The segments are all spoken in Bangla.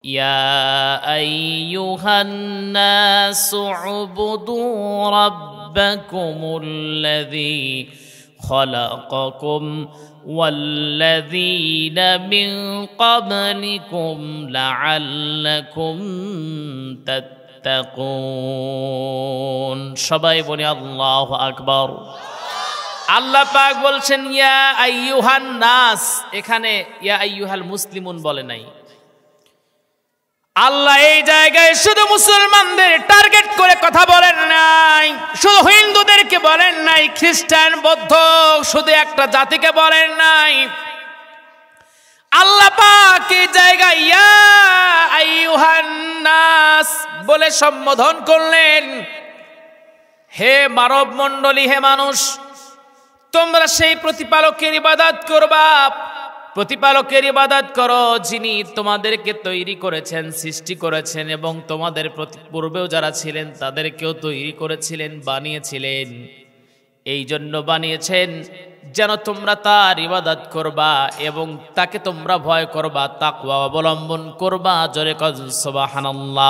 يا أيها الناس اعبدوا ربكم الذي خلقكم والذين من قبلكم لعلكم تتقون সবাই বলি আল্লাহু আকবার। আল্লাহ পাক বলছেন ইয়া আইয়ুহান নাস, এখানে ইয়া আইয়ুহাল মুসলিমুন বলে নাই। আল্লাহ এই জায়গায় শুধু মুসলমানদের টার্গেট করে কথা বলেন নাই, শুধু হিন্দুদেরকে বলেন নাই, খ্রিস্টান বৌদ্ধ শুধু একটা জাতিকে বলেন নাই। আল্লাহ পাক এই জায়গায় ইয়া আইয়ুহান নাস বলে সম্বোধন করলেন, হে মানব মণ্ডলী, হে মানুষ, তোমরা সেই প্রতিপালকের ইবাদত করবা। প্রতিপালকের ইবাদত করো যিনি তোমাদেরকে তৈরি করেছেন, সৃষ্টি করেছেন এবং তোমাদের পূর্বেও যারা ছিলেন তাদেরকেও তৈরি করেছিলেন, বানিয়েছিলেন। এই জন্য বানিয়েছেন যেন তোমরা তার ইবাদত করবা এবং তাকে তোমরা ভয় করবা, তাকওয়া অবলম্বন করবা। জোরে কর সুবহানাল্লাহ।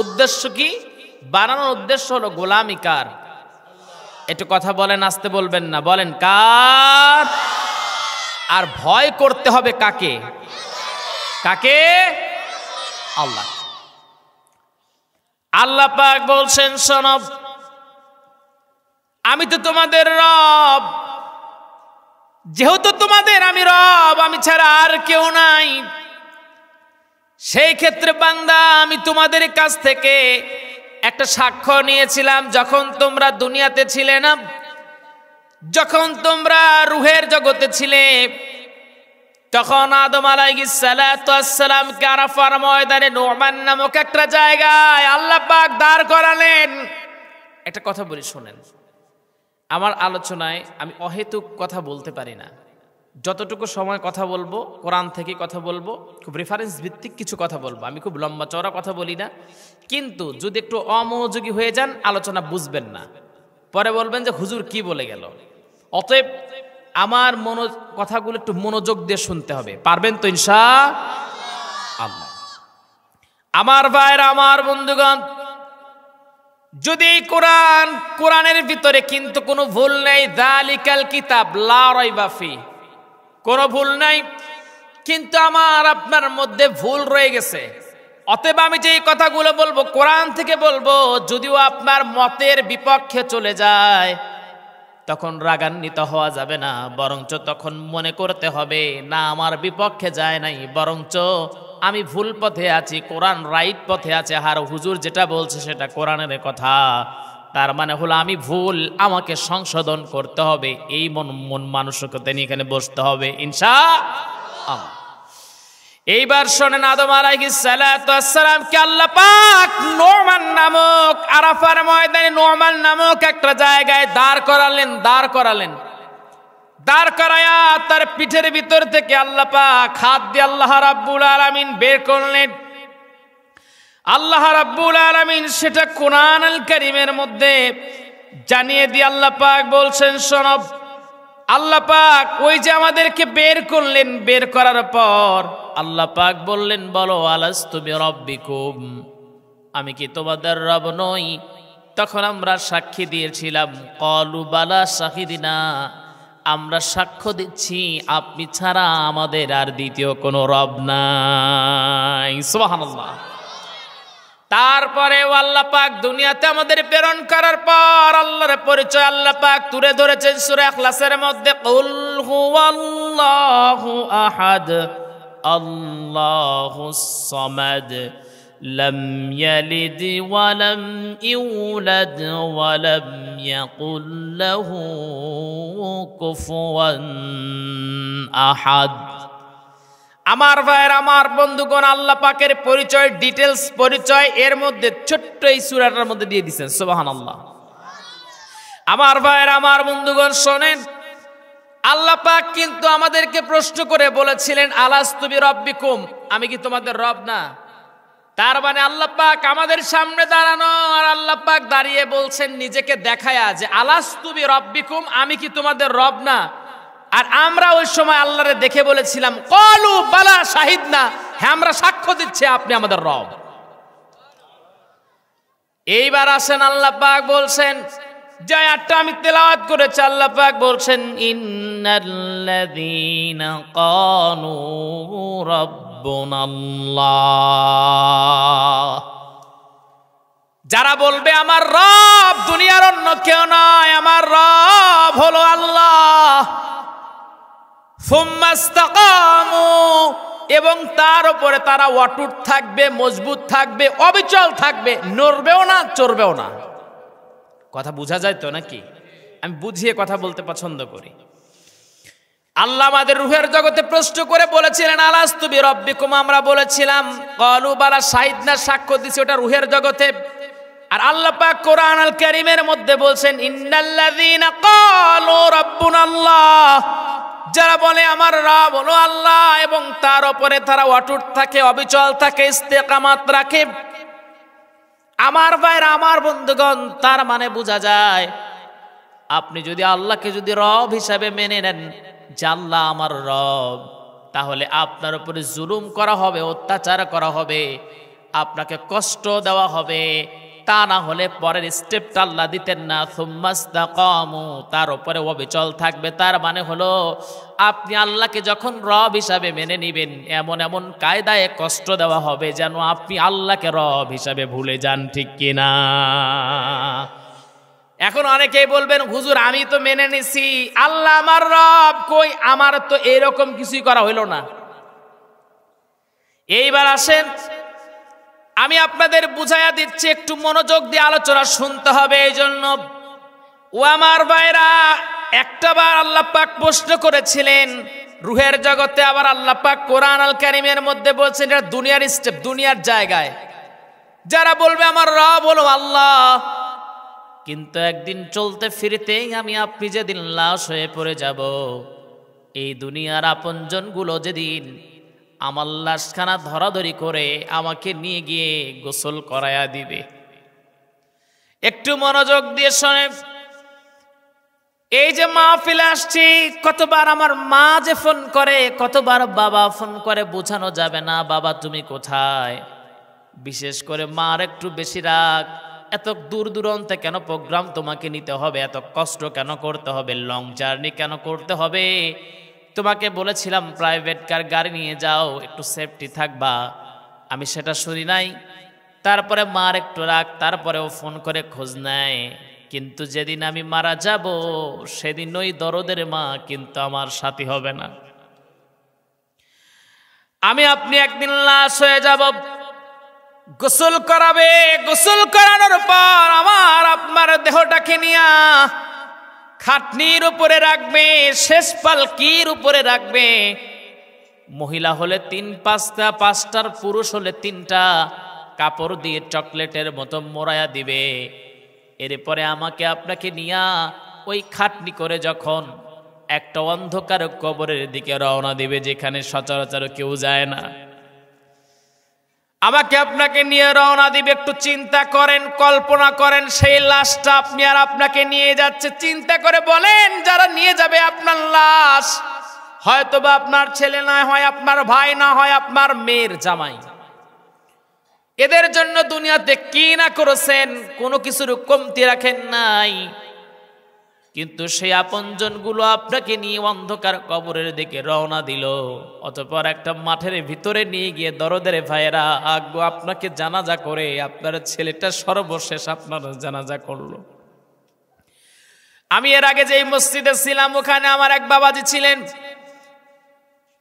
উদ্দেশ্য কি? বানানোর উদ্দেশ্য হলো গোলামি কার? একটু কথা বলেন, আসতে বলবেন না, বলেন কার? আর ভয় করতে হবে কাকে? কাকে? আল্লাহ। আল্লাহ পাক বলছেন শোনো, আমি তো তোমাদের রব, যেহেতু তোমাদের আমি রব, আমি ছাড়া আর কেউ নাই। সেই ক্ষেত্রে বান্দা, আমি তোমাদের কাছ থেকে একটা সাক্ষ্য নিয়েছিলাম যখন তোমরা দুনিয়াতে ছিলে না, যখন তোমরা রুহের জগতে ছিলে, তখন আদম আলাইহিস সালাতু ওয়াস সালামকে আরাফার ময়দানে নুমান নামক একটা জায়গায় আল্লাহ পাক দাঁড় করালেন। একটা কথা বলি শোনেন, আমার আলোচনায় আমি অহেতুক কথা বলতে পারি না। যতটুকু সময় কথা বলবো কোরআন থেকে কথা বলবো, খুব রেফারেন্স ভিত্তিক কিছু কথা বলবো। আমি খুব লম্বা চওড়া কথা বলি না, কিন্তু যদি একটু অমনোযোগী হয়ে যান আলোচনা বুঝবেন না, পরে বলবেন যে হুজুর কি বলে গেল। অতএব আমার কথাগুলো একটু মনোযোগ দিয়ে শুনতে হবে। পারবেন তো ইনশাআল্লাহ? আমার ভাইরা, আমার বন্ধুগণ, যদি কোরআনের ভিতরে কিন্তু কোনো ভুল নেই, যালিকাল কিতাব লা রাইবা ফি, কোনো ভুল নাই, কিন্তু আমার আপনার মধ্যে ভুল রয়ে গেছে। অতএব আমি যে কথাগুলো বলবো কোরআন থেকে বলবো, যদিও আপনার মতের বিপক্ষে চলে যায় তখন রাগান্বিত হওয়া যাবে না, বরঞ্চ তখন মনে করতে হবে না আমার বিপক্ষে যায় নাই, বরঞ্চ আমি ভুল পথে আছি, কোরআন রাইট পথে আছে। আর হুজুর যেটা বলছে সেটা কোরআনের কথা, তার মানে হলো আমি ভুল, আমাকে সংশোধন করতে হবে। এই মন মানসিকতা নিয়ে এখানে বসতে হবে ইনশাআল্লাহ। এইবার শোনেন, আদম আলাইহিস সালাতু ওয়াস সালামকে আল্লাহ পাক নুমান নামক আরাফার ময়দানে নুমান নামক একটা জায়গায় দাঁড় করায়া তার পিঠের ভিতর থেকে আল্লাহ পাক হাত দিয়ে আল্লাহ রাব্বুল আলামিন বের করলেন। আল্লাহ রাব্বুল আলামিন সেটা কুরআনুল কারীমের মধ্যে জানিয়ে দিয়ে আল্লাহ পাক বলছেন শোনো, আল্লাহ পাক ওই যে আমাদেরকে বের করলেন, বের করার পর আল্লাহ পাক বললেন বলো আলাস্তু বিরাব্বিকুম, আমি কি তোমাদের রব নই? তখন আমরা সাক্ষী দিয়েছিলাম, ক্বালু বালা শাহিদিনা, আমরা সাক্ষ্য দিচ্ছি আপনি ছাড়া আমাদের আর দ্বিতীয় কোনো রব নাই। সুবহানাল্লাহ। তারপরে আল্লাহ পাক দুনিয়াতে আমাদের প্রেরণ করার পর আল্লাহর পরিচয় আল্লাহ পাক তুলে ধরেছেন সূরা ইখলাসের মধ্যে, কুল হুয়াল্লাহু আহাদ আল্লাহুস সামাদ লাম ইয়ালিদ ওয়া লাম ইউলাদ ওয়া লাম ইয়াকুল লাহু কুফুয়ান আহাদ। আমার ভাইয়ের, আমার বন্ধুগণ, আল্লাহ পাকের পরিচয়, ডিটেলস পরিচয় এর মধ্যে ছোট্ট এই সূরাটার মধ্যে দিয়ে দিয়েছেন। সুবহানাল্লাহ। আমার ভাইয়ের, আমার বন্ধুগণ শোনেন, আল্লাহ পাক কিন্তু আমাদেরকে প্রশ্ন করে বলেছিলেন আলাস্তু বিরাব্বিকুম, আমি কি তোমাদের রব না? তার মানে আল্লাহ পাক আমাদের সামনে দাঁড়ানো, আর আল্লাহ পাক দাঁড়িয়ে বলছেন নিজেকে দেখায়া যে আলাস্তু বিরাব্বিকুম, আমি কি তোমাদের রব না? আর আমরা ওই সময় আল্লাহরে দেখে বলেছিলাম ক্বালু বালা শাহিদনা, হ্যাঁ আমরা সাক্ষ্য দিচ্ছি আপনি আমাদের রব। এইবার আসেন আল্লাহ পাক বলছেন, যে আয়াতটা আমি তেলাওয়াত করেছি, আল্লাহ পাক বলছেন ইন্নাল্লাযীনা ক্বালু রাব্বুনাল্লাহ, যারা বলবে আমার রব দুনিয়ার অন্য কেউ নয়, আমার রব হলো আল্লাহ, সুম্মা ইসতাকামু, এবং তার উপরে তারা অটুট থাকবে, মজবুত থাকবে, অবিচল থাকবে, নড়বেও না চড়বেও না। কথা বোঝা যায় তো নাকি? আমি বুঝিয়ে কথা বলতে পছন্দ করি। আল্লাহ আমাদের রূহের জগতে প্রশ্ন করে বলেছিলেন আলাস্তু বিরাব্বিকুম, আমরা বলেছিলাম ক্বালু বালা শাহিদনা, সাক্ষ্য দিছি, ওটা রূহের জগতে। আর আল্লাহ পাক কোরআন আল কারীমের মধ্যে বলছেন ইন্নাল্লাযীনা ক্বালু রাব্বুনাল্লাহ, যারা বলে আমার রব হলো আল্লাহ এবং তার উপরে তারা অটুট থাকে, অবিচল থাকে, ইস্তেকামাত রাখে। আমার ভাইরা, আমার বন্ধুগণ, তার মানে বোঝা যায় আপনি যদি আল্লাহকে যদি রব হিসাবে মেনে নেন যে আল্লাহ আমার রব, তাহলে আপনার উপরে জুলুম করা হবে, অত্যাচার করা হবে, আপনাকে কষ্ট দেওয়া হবে। তা না হলে পরের স্টেপটা আল্লাহ দিতেন না, সুম্মা ইসতাকামু, তার উপরে অবিচল থাকবে। তার মানে হলো আপনি আল্লাহকে যখন রব হিসাবে মেনে নিবেন, এমন এমন কায়দায় কষ্ট দেওয়া হবে যেন আপনি আল্লাহকে রব হিসাবে ভুলে যান, ঠিক কিনা? এখন অনেকেই বলবেন হুজুর আমি তো মেনে নিছি আল্লাহ আমার রব, কই আমার তো এরকম কিছুই করা হইল না। এইবার আসেন আমি আপনাদের বুঝাইয়া দিচ্ছি, একটু মনোযোগ দিয়ে আলোচনা শুনতে হবে। এই জন্য ও আমার ভাইরা, একটাবার আল্লাহ পাক প্রশ্ন করেছিলেন রূহের জগতে, আবার আল্লাহ পাক কোরআন আল কারীমের মধ্যে বলছেন এটা দুনিয়ার স্টেপ, দুনিয়ার জায়গায় যারা বলবে আমার রব হলো আল্লাহ, কিন্তু একদিন চলতে ফিরতেই আমি আপনি যেদিন লাশ হয়ে পড়ে যাব, এই দুনিয়ার আপনজনগুলো যেদিন আমার লাশখানা ধরাধরি করে আমাকে নিয়ে গিয়ে গোসল করায়া দিবে। একটু মনোযোগ দিয়ে শোনেন। এই যে মাহফিলে আসছি, কতবার আমার মা যে ফোন করে, কতবার বাবা ফোন করে, বোঝানো যাবে না বাবা তুমি কোথায়। বিশেষ করে মার একটু বেশি রাগ, এত দূর দূরান্তে কেন প্রোগ্রাম তোমাকে নিতে হবে, এত কষ্ট কেন করতে হবে, লং জার্নি কেন করতে হবে। তোমাকে বলেছিলাম প্রাইভেট কার গাড়ি নিয়ে যাও, একটু সেফটি থাকবা, আমি সেটা শুনি নাই। তারপরে মার একটু রাগ, তারপরেও ফোন করে খোঁজ নেয়। কিন্তু যেদিন আমি মারা যাব সেদিন ওই দরদের মা কিন্তু আমার সাথী হবে না। আমি আপনি একদিন লাশ হয়ে যাব, গোসল করাবে, গোসল করানোর পর আমার আপনার দেহটাকে নিয়া খাটনির উপরে রাখবে, শেষ পালকির উপরে রাখবে। মহিলা হলে 3-5টা, 5টার পুরুষ হলে 3টা কাপড় দিয়ে চকলেটের মতো মোড়ায়া দিবে। এরপরে আমাকে আপনাকে নিয়া ওই খাটনি করে যখন একটা অন্ধকার কবরের দিকে রওনা দিবে, যেখানে সচরাচর কেউ যায় না, আমাকে আপনাকে নিয়ে রওনা দিবে। একটু চিন্তা করেন, কল্পনা করেন সেই লাশটা আপনি আর আপনাকে নিয়ে যাচ্ছে। চিন্তা করে বলেন যারা নিয়ে যাবে আপনার লাশ, হয়তোবা আপনার ছেলে না হয় আপনার ভাই, না হয় আপনার মেয়ের জামাই। এদের জন্য দুনিয়াতে কি না করেছেন, কোনো কিছুর কমতি রাখেন নাই। কিন্তু সেই আপনজনগুলো আপনাকে নিয়ে অন্ধকার কবরের দিকে রওনা দিল, অতঃপর একটা মাঠের ভিতরে নিয়ে গিয়ে দরদের ভাইয়েরা আগো আপনাকে জানাজা করে, আপনার ছেলেটা সর্বশেষ আপনার জানাজা করলো। আমি এর আগে যে মসজিদে ছিলাম ওখানে আমার এক বাবাজি ছিলেন,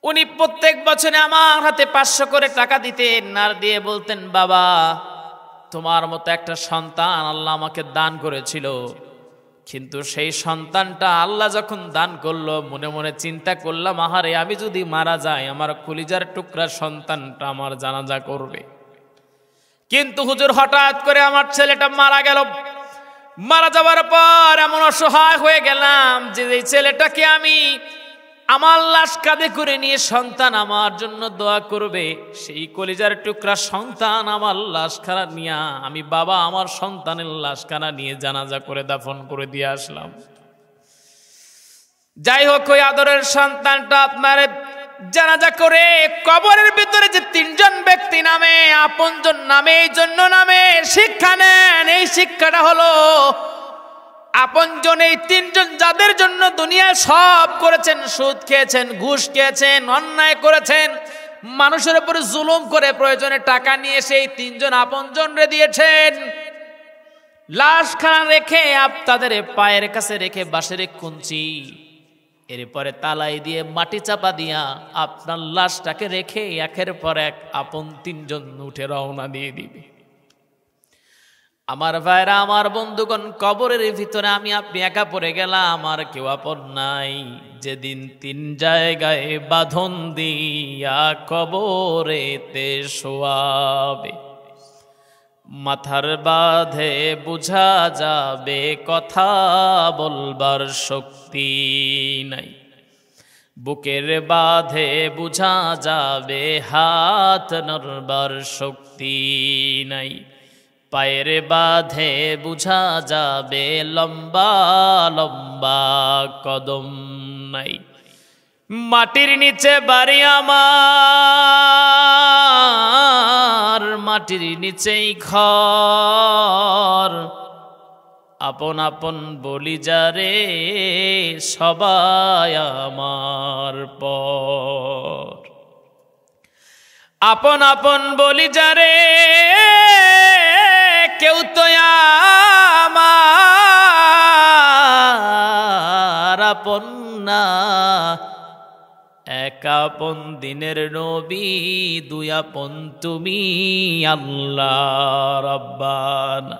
উনি প্রত্যেক বছরে আমার হাতে 500 করে টাকা দিতেন, আর দিয়ে বলতেন বাবা তোমার মতো একটা সন্তান আল্লাহ আমাকে দান করেছিল, কিন্তু সেই সন্তানটা আল্লাহ যখন দান করলো মনে মনে চিন্তা করলাম আহারে আমি যদি মারা যাই আমার কলিজার টুকরা সন্তানটা আমার জানাজা করবে। কিন্তু হুজুর হঠাৎ করে আমার ছেলেটা মারা গেল। মারা যাওয়ার পর এমন অসহায় হয়ে গেলাম যে এই ছেলেটাকে আমি আমার লাশ কাঁধে করে নিয়ে সন্তান আমার জন্য দোয়া করবে, সেই কলিজার টুকরা সন্তান আমার লাশখানা নিয়ে আমি বাবা আমার সন্তানের লাশখানা নিয়ে জানাজা করে দাফন করে দিয়ে আসলাম। যাই হোক, ওই আদরের সন্তানটা আপনার জানাজা করে কবরের ভিতরে যে তিনজন ব্যক্তি নামে, আপনজন নামে, এই জন্য নামে শিক্ষা নেন। এই শিক্ষাটা হলো আপনজন এই তিনজন যাদের জন্য দুনিয়ায় সব করেছেন, সুদ খেয়েছেন, ঘুষ খেয়েছেন, অন্যায় করেছেন, মানুষের উপরে জুলুম করে প্রয়োজনে টাকা নিয়ে সেই তিনজন আপনজন রে দিয়েছেন। লাশখানা রেখে তাদের পায়ের কাছে রেখে বাঁশের কুঞ্চি, এরপরে তালাই দিয়ে মাটি চাপা দিয়া আপনার লাশটাকে রেখে একের পর এক আপন তিনজন উঠে রওনা দিয়ে দিবে। আমার ভাইরা, আমার বন্ধুগণ, কবরের ভিতরে আমি আপনি একা পড়ে গেলাম, আর কেউ আপন নাই। যেদিন তিন জায়গায় বাঁধন দিয়া কবরেতে শোয়াবে, মাথার বাঁধে বুঝা যাবে কথা বলবার শক্তি নাই, বুকের বাঁধে বুঝা যাবে হাত নড়বার শক্তি নাই, পায়ের বাঁধে বুঝা যাবে লম্বা লম্বা কদম নাই। মাটির নিচে বাড়ি আমার, মাটির নিচেই ঘর, আপন আপন বলি যারে সবাই আমার পর, আপন আপন বলি যারে কেউ তো আমার আপন না। এক আপন দিনের নবী, দুই আপন তুমি আল্লাহ রাব্বানা।